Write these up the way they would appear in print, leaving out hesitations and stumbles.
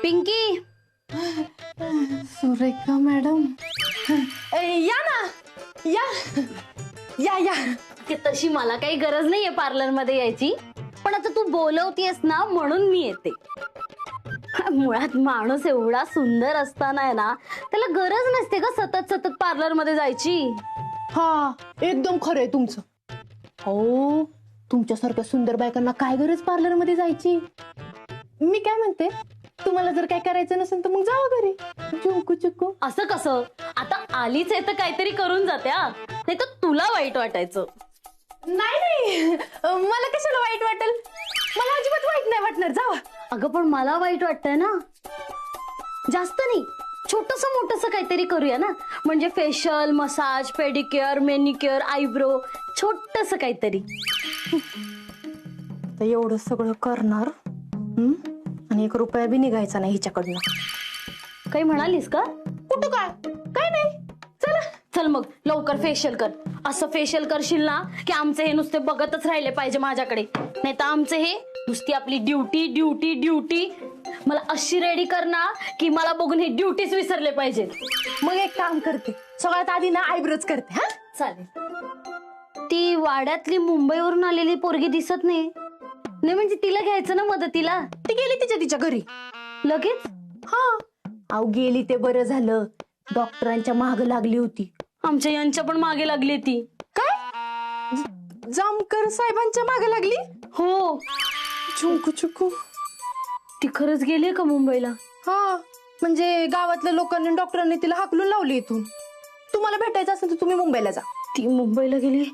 Pinky, Surekha madam, या ना, या या या. तशी मला काही गरज नाहीये पार्लर मध्ये यायची, पण आता तू बोलवतीयस ना म्हणून मी येते. मुळात माणूस एवढा सुंदर असताना आहे ना, त्याला गरज नसते का सतत सतत पार्लर मध्ये जायची. हा, एकदम खरंय तुमचं. हो, तुमच्यासारख्या सुंदर बायकांना काय गरज पार्लर मध्ये जायची. मी काय म्हणते, तुम्हाला जर काय करायचं नसेल तर मग जावा घरी. चुकू चुकू. असं कसं? आता आलीच आहे तर काहीतरी करून जात्या, नाही तर तुला वाईट वाटायचं. नाही नाही, मला कशाला वाईट वाटेल. मला अजिबात वाईट नाही वाटणार. जावा. अगं पण मला वाईट वाटतंय ना. जास्त नाही, छोटस मोठस काहीतरी करूया ना. म्हणजे facial, massage, pedicure, manicure, eyebrow, छोटस काहीतरी. तर एवढं सगळं करणार आणि 1 रुपया बी निघायचा नाही हिच्याकडनं. काही म्हणालीस का? कुठं काय? काय नाही. चला चल मग लवकर फेशियल कर. असं फेशियल करशील ना की आमचे हे नुसते बघतच राहिले पाहिजे माझ्याकडे, नाही तर आमचे हे नुसती आपली ड्युटी ड्युटी ड्युटी. मला अशी रेडी कर ना की मला बघून हे ड्युटीच विसरले पाहिजे. मग एक काम करते, सगळ्यात आधी ना आयब्रोज करते. हा चालेल. ती वाड्यातली मुंबईवरून आलेली पोरगी दिसत नाही. नाही म्हणजे तिला घ्यायचं ना मदतीला. ती गेली तिच्या घरी लगेच. हा, अहो गेली ते बरं झालं. डॉक्टरांच्या माग लागली होती. आमच्या यांच्या पण मागे लागली ती. काय? जामकर साहेबांच्या मागे लागली? हो. चुकू चुकू. ती खरंच गेली का मुंबईला? हा, म्हणजे गावातल्या लोकांनी डॉक्टरांनी तिला हाकलून लावली इथून. तुम्हाला भेटायचं असेल तर तुम्ही मुंबईला जा. ती मुंबईला गेली,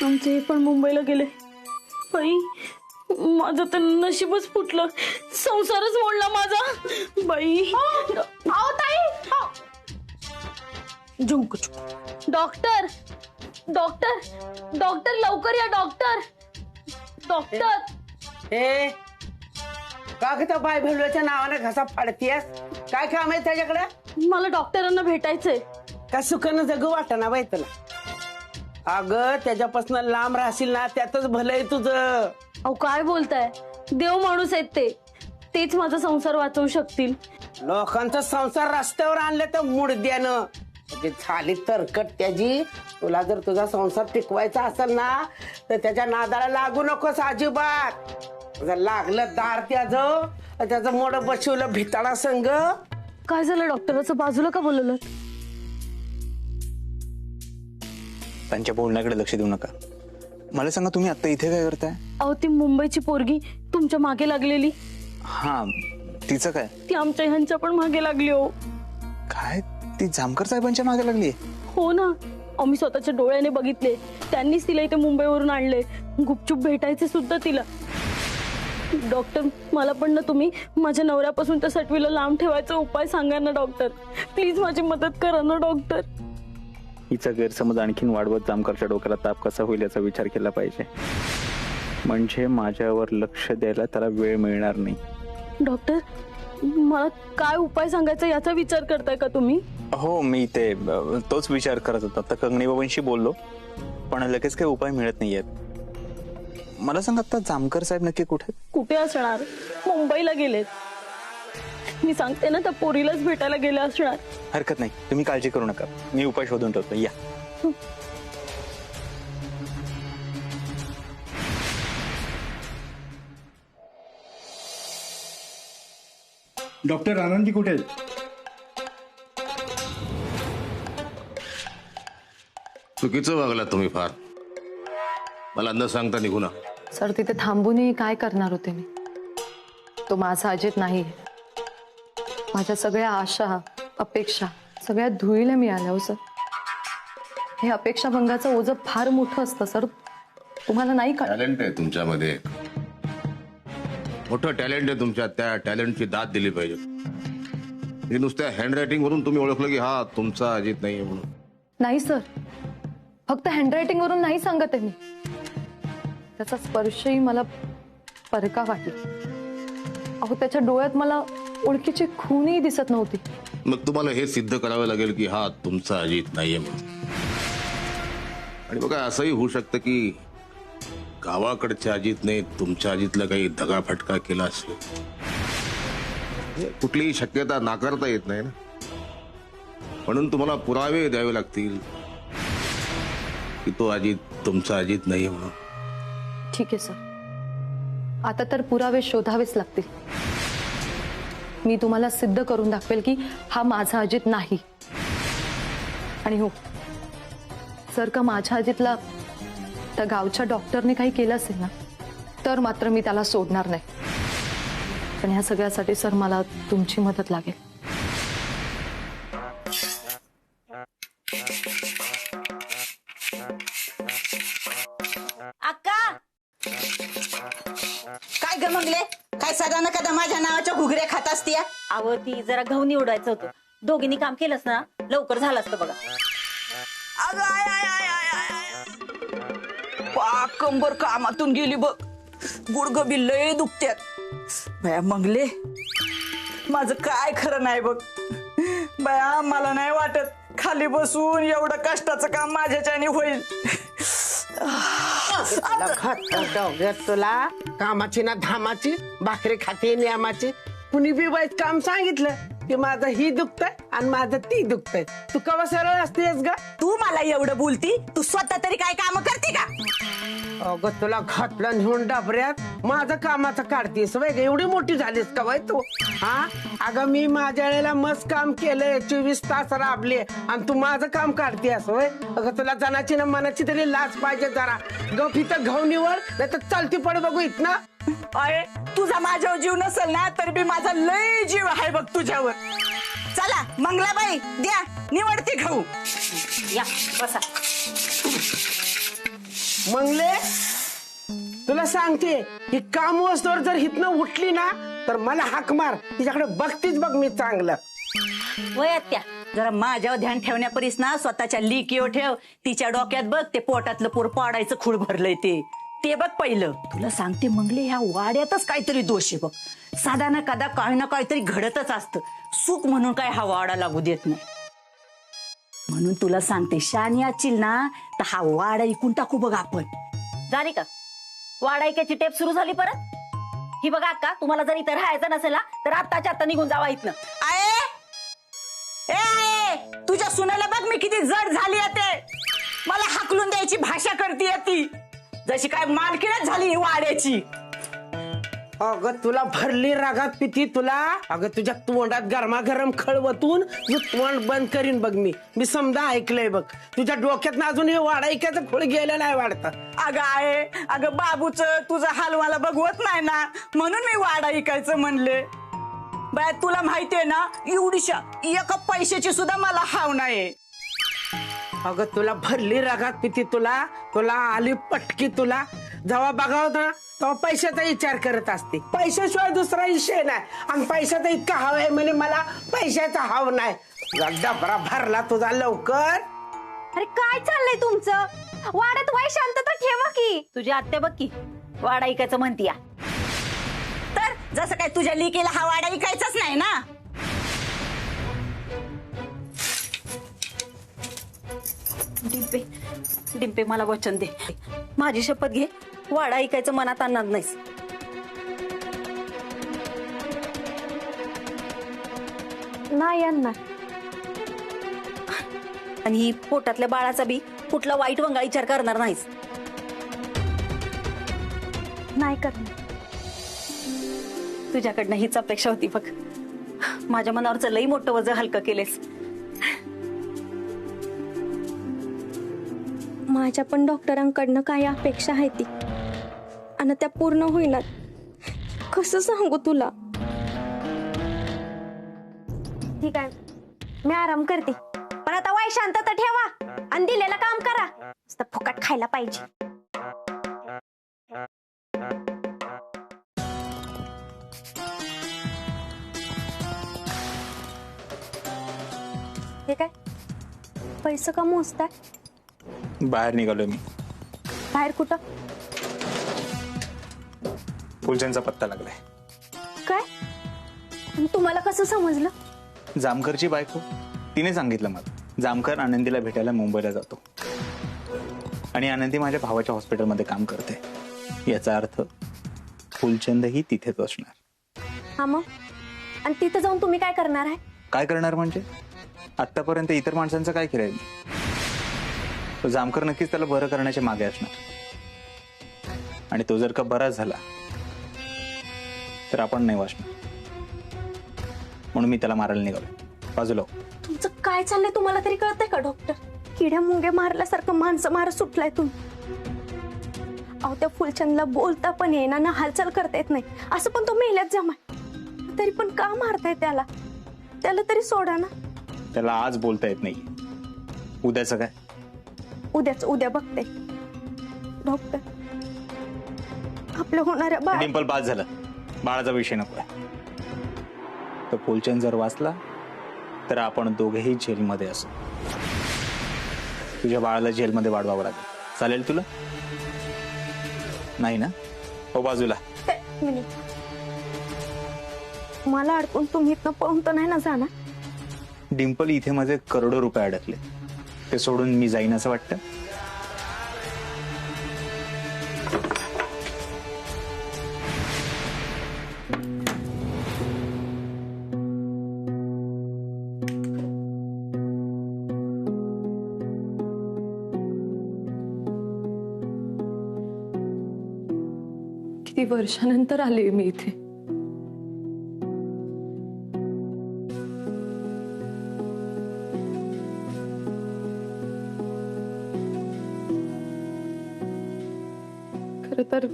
आमचे पण मुंबईला गेले. बाई, माझं तर नशीबच फुटलं. संसारच मोडला माझा. बाई. आओ ताई. झुंक. डॉक्टर, डॉक्टर, डॉक्टर, लवकर या डॉक्टर. डॉक्टर. हे का त्या बाय भेलूच्या नावाने घसा फाडतीयस? काय काम आहे त्याच्याकडे? मला डॉक्टरांना भेटायचंय. का सुखानं जगू वाटना बाई तुला? अगं त्याच्यापासून लांब राहशील ना त्यातच भलं आहे तुझं. अहो काय बोलताय? देव माणूस आहेत ते, तेच माझा संसार वाचवू शकतील. लोकांचा संसार रस्त्यावर आणले तर मुडद्यानं झाली तरकट त्याची. तुला जर तुझा संसार टिकवायचा असेल ना तर त्याच्या नादाला लागू नकोस अजिबात. जर लागलं दार त्याचं मोड बसवलं भिताळा संग. काय झालं डॉक्टराचं? बाजूला का बोलवलं? त्यांच्या बोलण्याकडे लक्ष देऊ नका. मला सांगा, तुम्ही आता इथे काय करताय? अहो ती मुंबईची पोरगी तुमच्या मागे लागलेली. हा, तिचं काय? ती आमच्या ह्यांच्या पण मागे लागली. हो. काय? ती जामकर साहेबांच्या मागे लागली? हो ना, आम्ही स्वतःच्या डोळ्याने बघितले. त्यांनीच तिला इथे मुंबईवरून आणले. गुपचूप भेटायचे सुद्धा तिला. डॉक्टर, मला पण ना तुम्ही माझ्या नवऱ्यापासून त्या सटवीला लांब ठेवायचा उपाय सांगा ना डॉक्टर. प्लीज माझी मदत करा ना डॉक्टर. हिचा गैरसमज आणखीन वाढवत जामकरच्या डोक्याला ताप कसा होईल याचा विचार केला पाहिजे. म्हणजे माझ्यावर लक्ष द्यायला त्याला वेळ मिळणार नाही. डॉक्टर, मला काय उपाय सांगायचा याचा विचार करताय का तुम्ही? हो, मी ते तोच विचार करत होता. आता कंगणी बाबांशी बोललो, पण लगेच काही उपाय मिळत नाहीयेत. मला सांग, आता जामकर साहेब नक्की कुठे असणार? मुंबईला गेलेत. मी सांगते ना, त्या पोरीलाच भेटायला गेले असणार. हरकत नाही, तुम्ही काळजी करू नका. मी उपाय शोधून ठेवतो. या. डॉक्टर आनंदजी कुठे आहेत? चुकीचं वागला तुम्ही फार. मला न सांगता निघू ना. सर, तिथे थांबूनही काय करणार होते मी? तो माझा अजित नाही. माझ्या सगळ्या आशा अपेक्षा सगळ्या धुळीला मिळाल्या. हो सर, हे अपेक्षा भंगाचं ओझं फार मोठं असतं सर. तुम्हाला नाही का? टॅलेंट आहे तुमच्यामध्ये, मोठं टॅलेंट आहे तुमच्यात. त्या टॅलेंटची दाद दिली पाहिजे. हे नुसत्या हँडरायटिंग वरून तुम्ही ओळखलं की हा तुमचा अजित नाहीये म्हणून. नाही सर, फक्त हँडरायटिंग वरून नाही सांगत आहे मी. त्याचा स्पर्शही मला परका वाटला. अहो, त्याच्या डोळ्यात मला ओळखीची खूनही दिसत नव्हती. मग तुम्हाला हे सिद्ध करावं लागेल की हा तुमचा अजित नाहीये म्हणून. आणि बघा असंही होऊ शकतं की गावाकडच्या अजितने तुमच्या अजितला काही दगाफटका केला असेल. कुठलीही शक्यता नाकारता येत नाही ना. म्हणून तुम्हाला पुरावे द्यावे लागतील की तो अजित तुमचा अजित नाही म्हणून. ठीक आहे सर, आता तर पुरावे शोधावेच लागतील. मी तुम्हाला सिद्ध करून दाखवेल की हा माझा अजित नाही. आणि हो, जर का माझ्या अजितला त्या गावच्या डॉक्टरने काही केलं असेल ना, तर मात्र मी त्याला सोडणार नाही. पण ह्या सगळ्यासाठी सर मला तुमची मदत लागेल. अक्का, काय ग मंगले? काय सदा न कदा माझ्या नावाच्या घुगऱ्या खात असतीया? अहो ती जरा गहू निवडायचं होतं, दोघींनी काम केलंस ना लवकर झालं असतं बघा. अगं आय आय आय आय आय आय. पाकंबर कामातून गेली बघ, गुडघं बी लय दुखत्यात. बया मंगले, माझं काय खरं नाही बघ. बया मला नाही वाटत खाली बसून एवढं कष्टाचं काम माझ्याच्याने होईल. तुला कामाची ना धामाची, भाकरी खाते नियमाची. कुणी बी वाईट काम सांगितलं की माझं ही दुखतंय आणि माझं ती दुखतंय. तू कवा सरळ असतेस ग? तू मला एवढं बोलती, तू स्वतः तरी काय काम करते का? अगं तुला घातलं नेऊन डबऱ्यात, माझं कामाचं काढतीस वय ग? एवढी मोठी झालीस का वय तू? हा अगं मी माझ्या वेळेला मस्त काम केलंय, 24 तास राबले आणि तू माझं काम काढतेस वय? अगं तुला जनाची ना मनाची तरी लाज पाहिजे जरा. गप इथं घाऊ निवड, नाही तर चालती पड बघू इथनं. अरे तुझा माझ्यावर जीव नसेल ना, तर बी माझा लय जीव आहे बघ तुझ्यावर. चला मंगलाबाई, द्या निवडते खाऊ. या बसा. मंगले, तुला सांगते ही काम वस्तूवर जर हिथनं उठली ना तर मला हाक मार. तिच्याकडे बघतीच बघ मी चांगलं. वयात त्या जरा माझ्यावर ध्यान ठेवण्यापरीस ना स्वतःच्या लिकीवर ठेव. तिच्या डोक्यात बघ ते पोटातलं पोर पाडायचं खूळ भरलंय ते बघ पहिलं. तुला सांगते मंगले, ह्या वाड्यातच काहीतरी दोष आहे बघ. साधा ना कदा काही ना काहीतरी घडतच असतं. सुख म्हणून काय हा वाडा लागू देत नाही. म्हणून तुला सांगते, शानी असशील ना तर हा वाडा इकून टाकू बघ आपण. झाली का वाडायकाची टेप सुरू झाली परत? ही बघा अक्का, तुम्हाला जर इथं राहायचं नसेल ना तर आत्ताच्या आत्ता निघून जावा इथनं. तुझ्या सुनेला बघ मी किती जड झाली आहे. मला हाकलून द्यायची भाषा करते ती, जशी काय मालकीणच झाली ही वाड्याची. अगं तुला भरली रागात पिती तुला. अगं तुझ्या तोंडात गरमागरम खळवतून तुझं तोंड बंद करीन बघ मी समजा ऐकलंय बघ. तुझ्या डोक्यात अजून हे वाडायकाचं खोळ गेलेलं आहे वाढतं. अगं आहे, अगं बाबूच तुझा हाल मला बघवत नाही ना, म्हणून मी वाडा ऐकायचं म्हणले. बाय तुला माहितीये ना, एवढीशा एका पैशाची सुद्धा मला हाव नाही. अगं तुला भरली रागात पिती तुला आली पटकी. तुला जेव्हा बघावं ना तेव्हा पैशाचा विचार करत असते. पैशाशिवाय दुसरा विषय नाही. आणि पैशाचा इतका हाव आहे म्हणे मला पैशाचा हाव नाही. डबरा भरला तुझा लवकर. अरे काय चाललंय तुमचं? वाड्यात वाय शांतता ठेवा की. तुझी आत्या बघ की वाडायकाचं म्हणतीया. तर जसं काय तुझ्या लिकीला हा वाडा ऐकायचाच नाही ना. डिंपे मला वचन दे, माझी शपथ घे, वाडा ऐकायचं मनात आणणार नाहीस. नाही आणणार. आणि ही पोटातल्या बाळाचा बी कुठला वाईट वंगाळ विचार करणार नाहीस. नाही करणार. तुझ्याकडनं हीच अपेक्षा होती बघ. माझ्या मनावरचं लई मोठं वजन हलकं केलेस. माझ्या पण डॉक्टरांकडनं काही अपेक्षा आहे ती, आणि त्या पूर्ण होईनात. कसं सांगू तुला? ठीक आहे, मी आराम करते, पण आता वाय शांतता ठेवा आणि दिलेलं काम करा. नुसतं फुकट खायला पाहिजे. हे काय पैसे का मोजताय? बाहेर निघालोय मी. बाहेर कुठं? फुलचंदचा पत्ता लागलाय. काय? आणि तुम्हाला कसं समजलं? जामकरची बायको तिने सांगितलं मला. जामकर आनंदीला भेटायला मुंबईला जातो. आणि आनंदी माझ्या भावाच्या हॉस्पिटलमध्ये काम करते. याचा अर्थ फुलचंदही तिथेच असणार. हा मग, आणि तिथं जाऊन तुम्ही काय करणार आहे? काय करणार म्हणजे? आतापर्यंत इतर माणसांचं काय केलंय मी? तो जामकर नक्कीच त्याला बरं करण्याच्या मागे असणार, आणि तो जर का बरा झाला तर आपण नाही वाचणार. म्हणून मी त्याला मारायला निघालो. बाजूला हो. तुमचं काय चाललंय तुम्हाला तरी कळतंय का डॉक्टर? किड्या मुंग्या मारल्यासारखं माणसं मारत सुटलाय तुम्ही. अहो, त्या फुलचंदला बोलता पण येईना ना, हालचाल करता येत नाही, असं पण तो मेल्यात जमाय. तरी पण का मारताय त्याला? त्याला तरी सोडा ना. त्याला आज बोलता येत नाही, उद्याचं काय? उद्या बघते डॉक्टर. आपल्या होणाऱ्या बाळ डिंपल, बाद झालं. बाळाचा विषय नको आहे. तो फुलचंद जर वाचला तर आपण दोघेही जेलमध्ये असू. तुझ्या बाळाला जेलमध्ये वाढवावं लागेल. चालेल तुला? नाही ना? हो, बाजूला. एक मिनिट. मला अडकून तुम्ही इथनं पळून तर नाही ना जाणार? डिंपल, इथे माझे करोडो रुपये अडकले, ते सोडून मी जाईन असं वाटतं? किती वर्षानंतर आले मी इथे. खर तर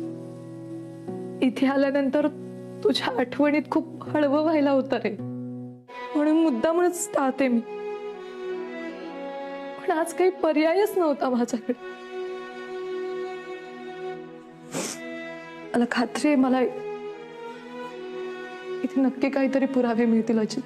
इथे आल्यानंतर तुझ्या आठवणीत खूप हळवं व्हायला होतं रे, म्हणून मुद्दामच टाळते मी. पण आज काही पर्यायच नव्हता माझ्याकडे. मला खात्री आहे, मला इथे नक्की काहीतरी पुरावे मिळतील अजित.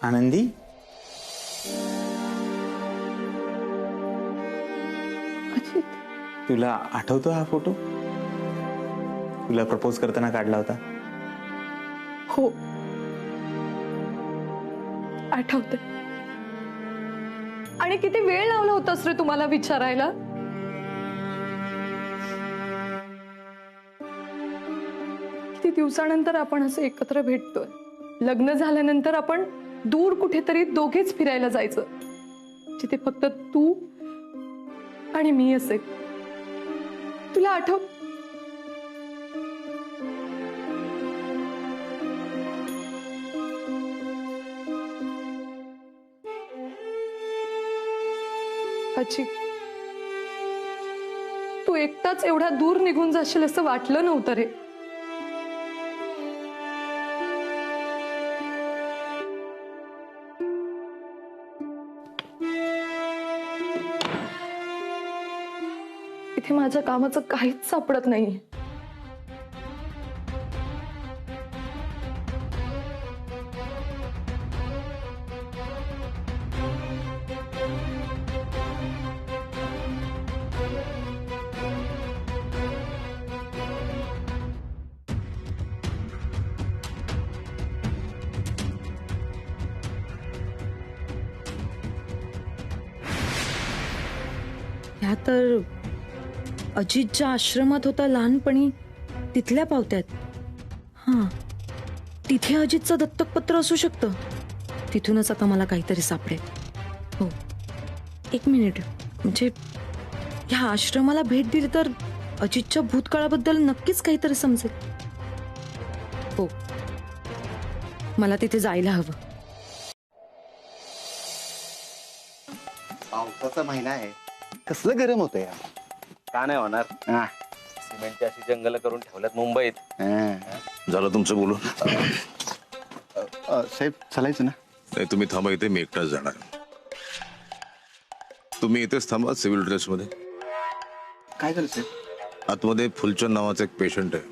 आनंदी, अजित, तुला आठवतो हा फोटो? तुला प्रपोज करताना काढला होता. हो, आठवते. आणि किती वेळ लावला होतास रे तुम्हाला विचारायला? किती दिवसानंतर आपण असं एकत्र भेटतोय. लग्न झाल्यानंतर आपण दूर कुठेतरी दोघेच फिरायला जायचं, जिथे फक्त तू आणि मी असेल. तुला आठव? अजित, तू एकटाच एवढा दूर निघून जाशील असं वाटलं नव्हतं रे. इथे माझ्या कामाचं काहीच सापडत नाहीये. ह्या तर अजितच्या आश्रमात होता लहानपणी, तिथल्या पावत्यात. हां, तिथे अजितचं दत्तकपत्र असू शकतं. तिथूनच आता मला काहीतरी सापडेल. हो, एक मिनिट. म्हणजे ह्या आश्रमाला भेट दिली तर अजितच्या भूतकाळाबद्दल नक्कीच काहीतरी समजेल. हो, मला तिथे जायला हवं. पावसाचा महिना आहे, कसलं गरम होतं यार. का नाही होणार? सिमेंटची अशी जंगल करून ठेवल्यात मुंबईत. झालं तुमचं बोलून? साहेब चालायचं ना? नाही, तुम्ही थांबा इथे, मी एकटाच जाणार. तुम्ही इथेच थांबा सिव्हिल ड्रेस मध्ये. काय झालं साहेब? आतमध्ये फुलचंद नावाचा एक पेशंट आहे,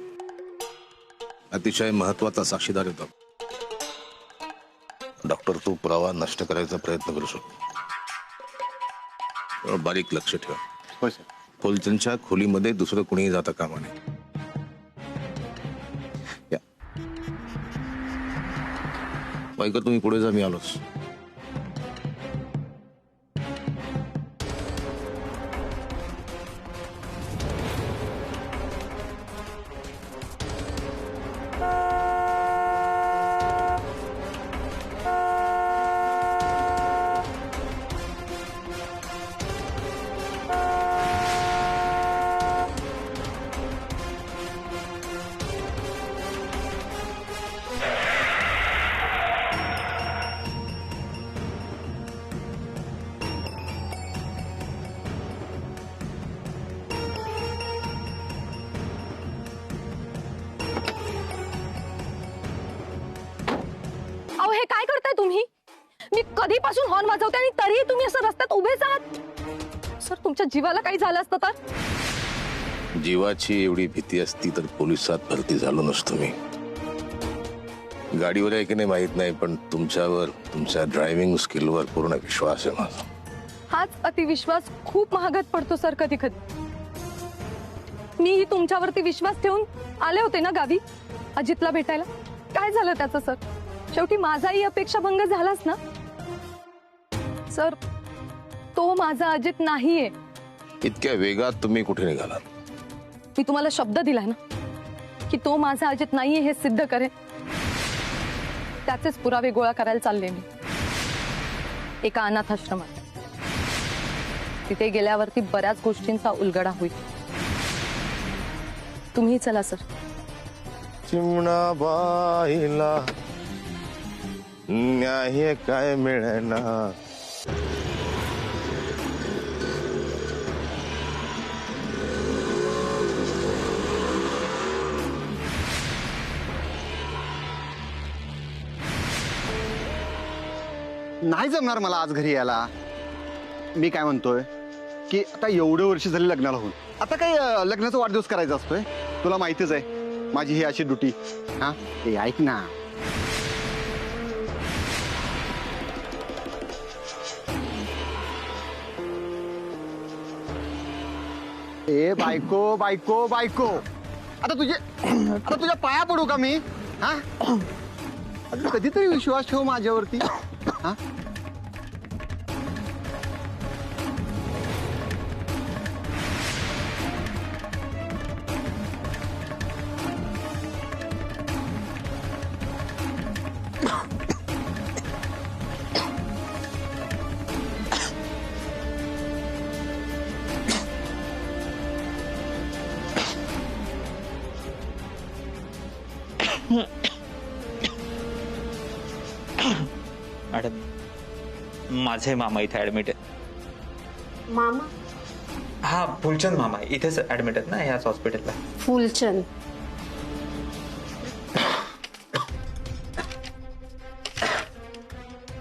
अतिशय महत्वाचा साक्षीदार येतो. डॉक्टर तो पुरावा नष्ट करायचा प्रयत्न करू शकतो. बारीक लक्ष ठेवा. हो सर. फुलचंदच्या खोलीमध्ये दुसरं कुणीही जाता कामा नये. या बाईकर, तुम्ही पुढे जा, मी आलोच. अहो हे काय करताय तुम्ही? मी कधीपासून हॉर्न वाजवते आणि तरीही तुम्ही असं रस्त्यात उभेच आहात. सर, तुमच्या जीवाला काही झालं असतं तर? जीवाची एवढी भीती असती तर पोलिसात भरती झालो नसतो मी. गाडीवर आहे की नाही माहित नाही, पण तुमच्यावर, तुमच्या ड्रायव्हिंग स्किलवर पूर्ण विश्वास आहे माझा. हाच अतिविश्वास खूप महागात पडतो सर कधी कधी. मीही तुमच्यावरती विश्वास ठेवून आले होते ना गावी अजितला भेटायला. काय झालं त्याचं सर? शेवटी माझाही अपेक्षाभंग झालाच ना सर. तो माझा अजित नाहीये. इतक्या वेगात तुम्ही कुठे निघालात? मी तुम्हाला शब्द दिलाय ना की तो माझा अजित नाहीये हे सिद्ध करेन. त्याचेच पुरावे गोळा करायला चालले मी एका अनाथ आश्रमात. तिथे गेल्यावरती बऱ्याच गोष्टींचा उलगडा होईल. तुम्ही चला सर. चिमणाबाईला न्याय काय मिळेना. नाही जमणार मला आज घरी यायला. मी काय म्हणतोय की आता एवढे वर्ष झाली लग्नाला होऊन, आता काही लग्नाचा वाढदिवस करायचा असतोय. तुला माहितीच आहे माझी ही अशी ड्युटी. हा, ते ऐक ना. ए बायको बायको बायको, आता तुझ्या पाया पडू का मी? हा, कधीतरी विश्वास ठेव माझ्यावरती. हा, मॅडम, माझे मामा इथे ऍडमिट आहेत. मामा? हा, फुलचंद मामा इथेच ऍडमिट आहेत ना, याच हॉस्पिटलला. फुलचंद?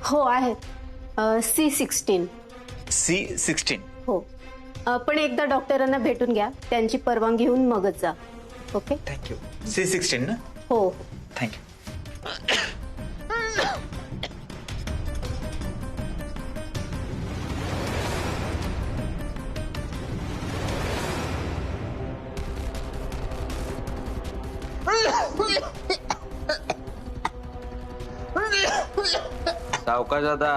हो आहेत. C16. C16? हो, पण एकदा डॉक्टरांना भेटून घ्या, त्यांची परवानगी घेऊन मगच जा. Okay, thank you. C16 ना? हो. थँक्यू. सावकाश दादा.